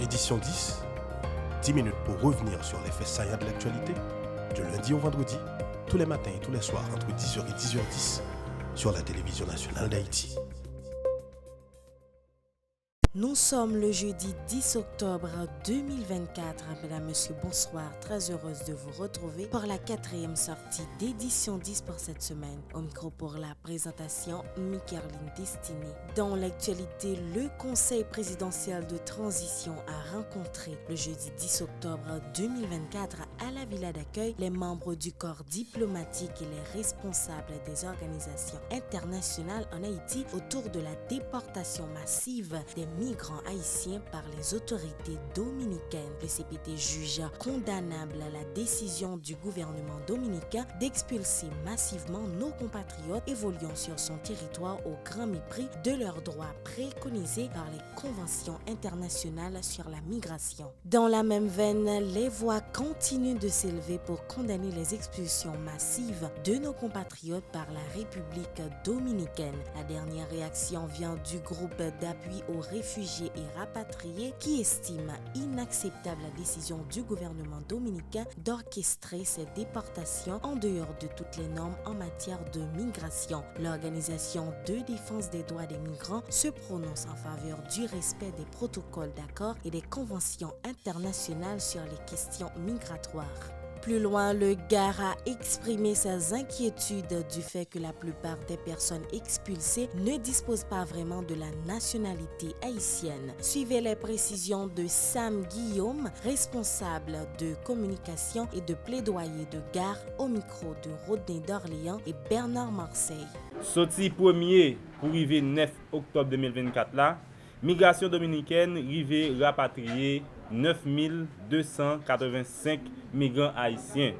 Édition 10, 10 minutes pour revenir sur les faits saillants de l'actualité, du lundi au vendredi, tous les matins et tous les soirs entre 10h et 10h10 sur la télévision nationale d'Haïti. Nous sommes le jeudi 10 octobre 2024. Mesdames, Messieurs, bonsoir. Très heureuse de vous retrouver pour la 4e sortie d'édition 10 pour cette semaine. Au micro pour la présentation, Micheline Destiné. Dans l'actualité, le Conseil présidentiel de transition a rencontré le jeudi 10 octobre 2024 à la Villa d'accueil les membres du corps diplomatique et les responsables des organisations internationales en Haïti autour de la déportation massive des migrants haïtiens par les autorités dominicaines. Le CPT juge condamnable la décision du gouvernement dominicain d'expulser massivement nos compatriotes évoluant sur son territoire au grand mépris de leurs droits préconisés par les conventions internationales sur la migration. Dans la même veine, les voix continuent de s'élever pour condamner les expulsions massives de nos compatriotes par la République dominicaine. La dernière réaction vient du groupe d'appui aux réfugiés et rapatriés qui estime inacceptable la décision du gouvernement dominicain d'orchestrer ces déportations en dehors de toutes les normes en matière de migration. L'Organisation de défense des droits des migrants se prononce en faveur du respect des protocoles d'accord et des conventions internationales sur les questions migratoires. Plus loin, le GAR a exprimé ses inquiétudes du fait que la plupart des personnes expulsées ne disposent pas vraiment de la nationalité haïtienne. Suivez les précisions de Sam Guillaume, responsable de communication et de plaidoyer de GAR au micro de Rodney d'Orléans et Bernard Marseille. Sorti premier pour arriver 9 octobre 2024 là, migration dominicaine rivé rapatrier 9285 migrants haïtiens.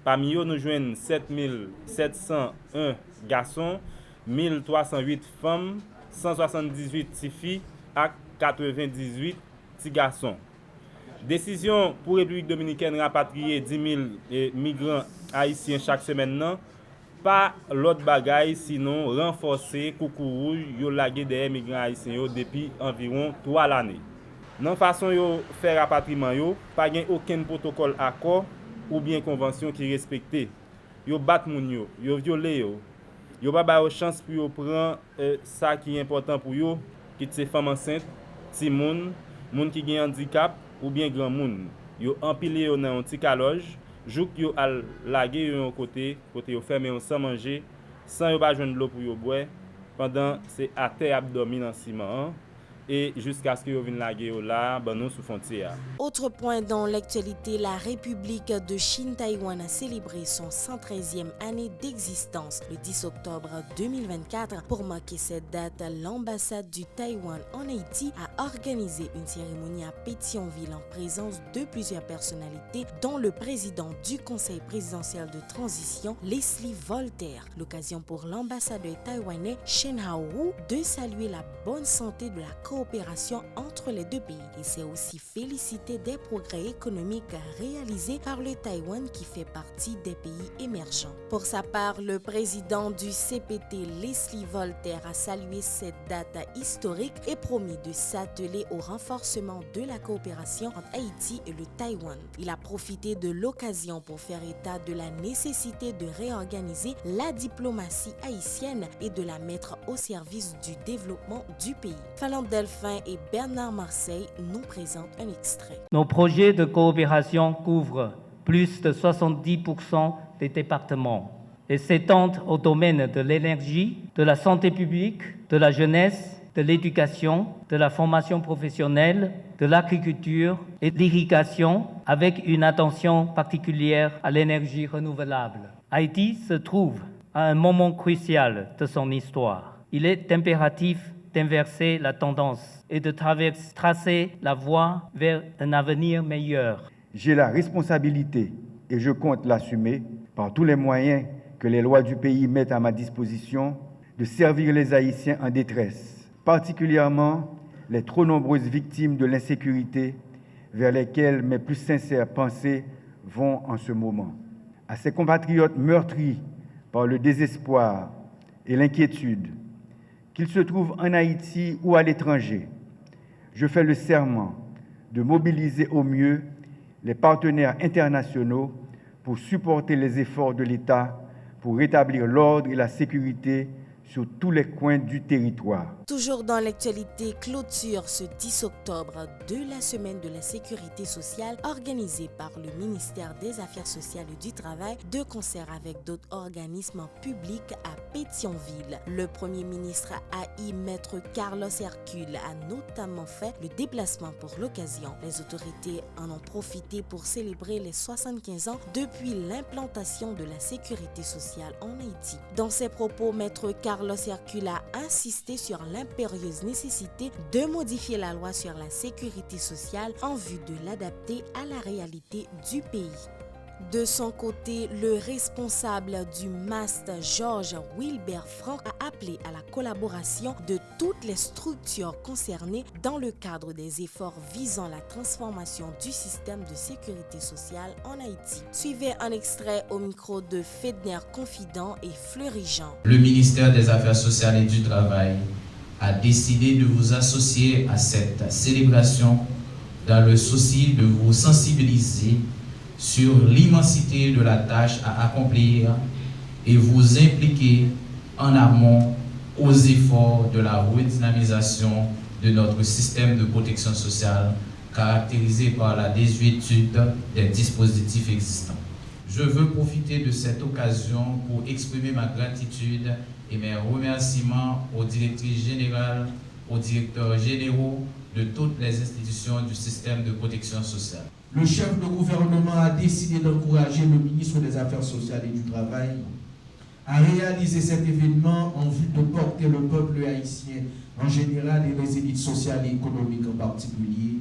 Parmi eux, nous joignons 7701 garçons, 1308 femmes, 178 petites filles et 98 petits garçons. Décision pour la République dominicaine rapatrier 10 000 migrants haïtiens chaque semaine, non? Pas l'autre bagaille sinon renforcer coucou yo lagué des migrants haïtiens depuis environ 3 l'année. Dans façon yo faire rapatriement yo, pas gen aucun protocole accord ou bien convention qui respecté. Yo bat moun yo violé yo. Yo pas ba chance pour yo prendre ça qui est important pour yo, qui c'est femme enceinte, ti moun qui gen handicap ou bien grand moun. Yo empilé yo dans un petit caloge. Jouk yo al lage yo côté yo fermé sans manger, sans yo pas joindre l'eau pour yo boire pendant c'est à terre abdomen dans ciment et jusqu'à ce que yo vienne lage yo là ben nous sous frontière. Autre point dans l'actualité, la République de Chine-Taïwan a célébré son 113e année d'existence le 10 octobre 2024. Pour marquer cette date, l'ambassade du Taïwan en Haïti a organisé une cérémonie à Pétionville en présence de plusieurs personnalités, dont le président du Conseil présidentiel de transition, Leslie Voltaire. L'occasion pour l'ambassadeur taïwanais Shen Hao de saluer la bonne santé de la coopération entre les deux pays. Il s'est aussi félicité des progrès économiques réalisés par le Taïwan qui fait partie des pays émergents. Pour sa part, le président du CPT, Leslie Voltaire, a salué cette date historique et promis de s'atteler au renforcement de la coopération entre Haïti et le Taïwan. Il a profité de l'occasion pour faire état de la nécessité de réorganiser la diplomatie haïtienne et de la mettre au service du développement du pays. Falande Delphin et Bernard Marseille nous présentent un extrait. Nos projets de coopération couvrent plus de 70% des départements et s'étendent au domaine de l'énergie, de la santé publique, de la jeunesse, de l'éducation, de la formation professionnelle, de l'agriculture et de l'irrigation, avec une attention particulière à l'énergie renouvelable. Haïti se trouve à un moment crucial de son histoire. Il est impératif d'inverser la tendance et de tracer la voie vers un avenir meilleur. J'ai la responsabilité, et je compte l'assumer, par tous les moyens que les lois du pays mettent à ma disposition, de servir les Haïtiens en détresse, particulièrement les trop nombreuses victimes de l'insécurité vers lesquelles mes plus sincères pensées vont en ce moment. À ces compatriotes meurtris par le désespoir et l'inquiétude, qu'ils se trouvent en Haïti ou à l'étranger, je fais le serment de mobiliser au mieux les partenaires internationaux pour supporter les efforts de l'État pour rétablir l'ordre et la sécurité sur tous les coins du territoire. Toujours dans l'actualité, clôture ce 10 octobre de la semaine de la sécurité sociale organisée par le ministère des Affaires sociales et du Travail de concert avec d'autres organismes publics à Pétionville. Le premier ministre AI, Maître Carlos Hercule, a notamment fait le déplacement pour l'occasion. Les autorités en ont profité pour célébrer les 75 ans depuis l'implantation de la sécurité sociale en Haïti. Dans ses propos, Maître Carlos Hercule a insisté sur l'impérieuse nécessité de modifier la loi sur la sécurité sociale en vue de l'adapter à la réalité du pays. De son côté, le responsable du MAST, Georges Wilbert Franck, a appelé à la collaboration de toutes les structures concernées dans le cadre des efforts visant la transformation du système de sécurité sociale en Haïti. Suivez un extrait au micro de Fedner Confident et Fleury Jean. Le ministère des Affaires sociales et du Travail a décidé de vous associer à cette célébration dans le souci de vous sensibiliser sur l'immensité de la tâche à accomplir et vous impliquer en amont aux efforts de la redynamisation de notre système de protection sociale caractérisé par la désuétude des dispositifs existants. Je veux profiter de cette occasion pour exprimer ma gratitude et mes remerciements aux directrices générales, aux directeurs généraux de toutes les institutions du système de protection sociale. Le chef de gouvernement a décidé d'encourager le ministre des Affaires sociales et du Travail à réaliser cet événement en vue de porter le peuple haïtien en général et les élites sociales et économiques en particulier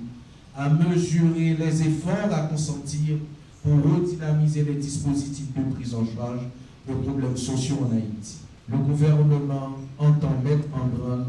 à mesurer les efforts à consentir pour redynamiser les dispositifs de prise en charge des problèmes sociaux en Haïti. Le gouvernement entend mettre en branle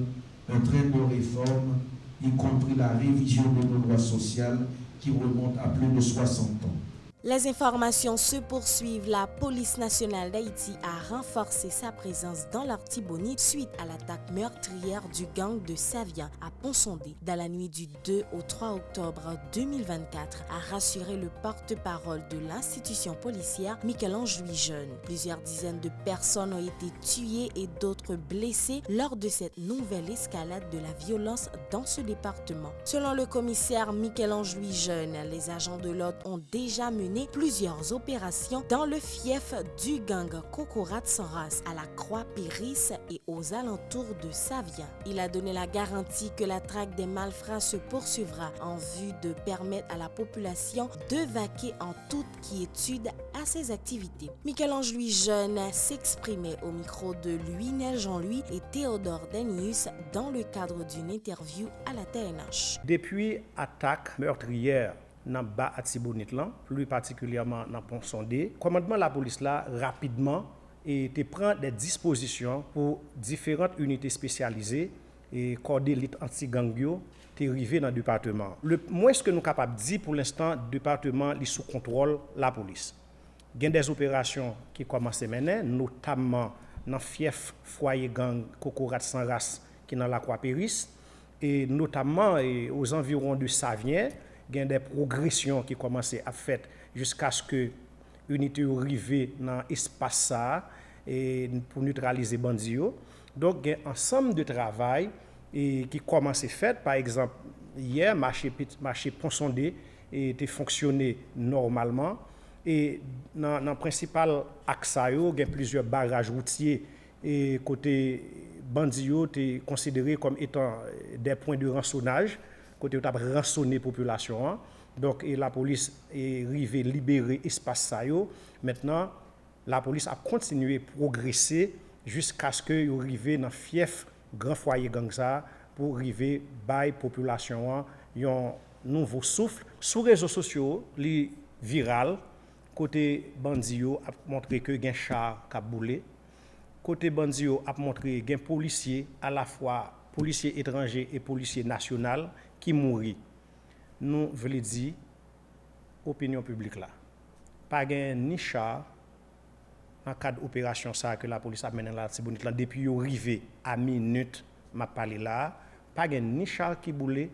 un train de réforme, y compris la révision de nos lois sociales qui remonte à plus de 60 ans. Les informations se poursuivent. La police nationale d'Haïti a renforcé sa présence dans l'Artibonite suite à l'attaque meurtrière du gang de Savien à Ponsondé dans la nuit du 2 au 3 octobre 2024, a rassuré le porte-parole de l'institution policière, Michel-Ange Louis Jeune. Plusieurs dizaines de personnes ont été tuées et d'autres blessées lors de cette nouvelle escalade de la violence dans ce département. Selon le commissaire Michel-Ange Louis Jeune, les agents de l'ordre ont déjà mené plusieurs opérations dans le fief du gang Kokorat sans race à la Croix-Péris et aux alentours de Savien. Il a donné la garantie que la traque des malfrats se poursuivra en vue de permettre à la population de vaquer en toute quiétude à ses activités. Michel-Ange Louis Jeune s'exprimait au micro de Louis Jean-Louis et Théodore Danius dans le cadre d'une interview à la TNH. Depuis attaque meurtrière dans bas Artibonite, plus particulièrement dans Ponsondé, commandement de la police là rapidement et te prend des dispositions pour différentes unités spécialisées et corps d'élite anti-gangio te arrivé dans le département. Le moins ce que nous sommes capables de dire pour l'instant, le département est sous contrôle la police. Il y a des opérations qui commencent à mener, notamment dans le fief foyer gang Kokorat sans race qui est dans la Croix-Péris et notamment aux environs de Savien. Il y a des progressions qui commencent à faire jusqu'à ce que l'unité arrive dans l'espace pour neutraliser les bandits. Donc, il y a un ensemble de travail qui commence à faire. Par exemple, hier, le marché Ponsondé a fonctionné normalement. Et dans le principal axe, il y a plusieurs barrages routiers et côté bandits étaient considérés comme étant des points de rançonnage. Côté où tu as rançonné la population. Donc, la police est arrivée à libérer l'espace. Maintenant, la police a continué à progresser jusqu'à ce qu'il arrive dans le fief grand foyer Gangsa pour arriver à la population un nouveau souffle. Sur les réseaux sociaux, les viral, côté Bandio a montré que il y a un char qui a boulé. Côté Bandio a montré qu'il y a un policier, à la fois policier étranger et policier national, qui mourit. Nous voulons dire, opinion publique là, pas ni char dans le cadre d'opération que la police a mené dans l'Artibonite depuis arrivé à minute, m'a parlé là, pas ni char qui boulé,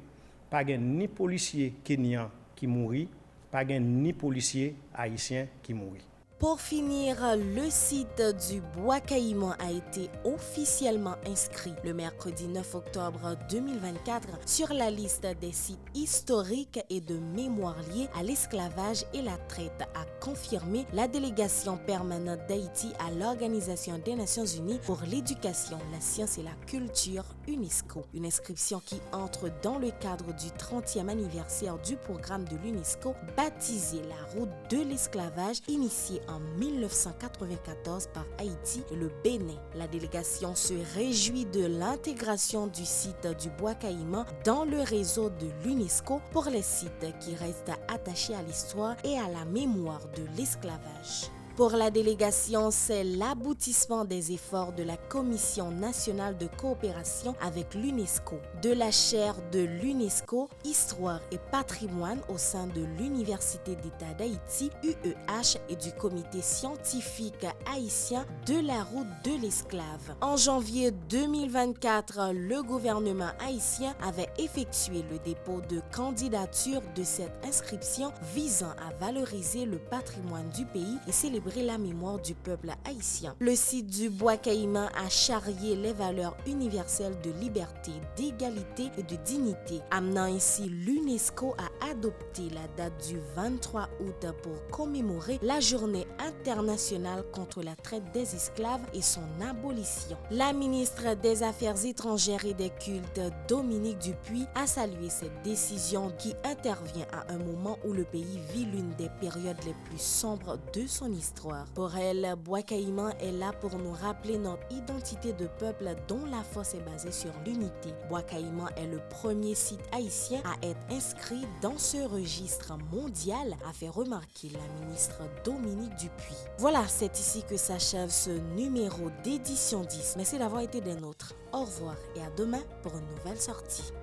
pas ni policier kenyan qui mourit, pas ni policier haïtien qui mourit. Pour finir, le site du Bois Caïman a été officiellement inscrit le mercredi 9 octobre 2024 sur la liste des sites historiques et de mémoire liés à l'esclavage et la traite, a confirmé la délégation permanente d'Haïti à l'Organisation des Nations Unies pour l'éducation, la science et la culture, UNESCO. Une inscription qui entre dans le cadre du 30e anniversaire du programme de l'UNESCO baptisé La Route de l'esclavage, initié en 1994 par Haïti et le Bénin. La délégation se réjouit de l'intégration du site du Bois Caïman dans le réseau de l'UNESCO pour les sites qui restent attachés à l'histoire et à la mémoire de l'esclavage. Pour la délégation, c'est l'aboutissement des efforts de la Commission nationale de coopération avec l'UNESCO, de la chaire de l'UNESCO, Histoire et patrimoine au sein de l'Université d'État d'Haïti, UEH, et du comité scientifique haïtien de la route de l'esclave. En janvier 2024, le gouvernement haïtien avait effectué le dépôt de candidature de cette inscription visant à valoriser le patrimoine du pays et célébrer la mémoire du peuple haïtien. Le site du Bois Caïman a charrié les valeurs universelles de liberté, d'égalité et de dignité, amenant ainsi l'UNESCO à adopter la date du 23 août pour commémorer la journée internationale contre la traite des esclaves et son abolition. La ministre des Affaires étrangères et des cultes, Dominique Dupuis, a salué cette décision qui intervient à un moment où le pays vit l'une des périodes les plus sombres de son histoire. Pour elle, Bois Caïman est là pour nous rappeler notre identité de peuple dont la force est basée sur l'unité. Bois Caïman est le premier site haïtien à être inscrit dans ce registre mondial, a fait remarquer la ministre Dominique Dupuis. Voilà, c'est ici que s'achève ce numéro d'édition 10. Merci d'avoir été des nôtres. Au revoir et à demain pour une nouvelle sortie.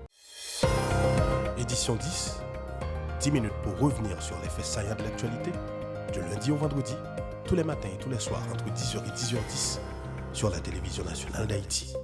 Édition 10, 10 minutes pour revenir sur les faits saillants de l'actualité, du lundi au vendredi, tous les matins et tous les soirs entre 10h et 10h10 sur la télévision nationale d'Haïti.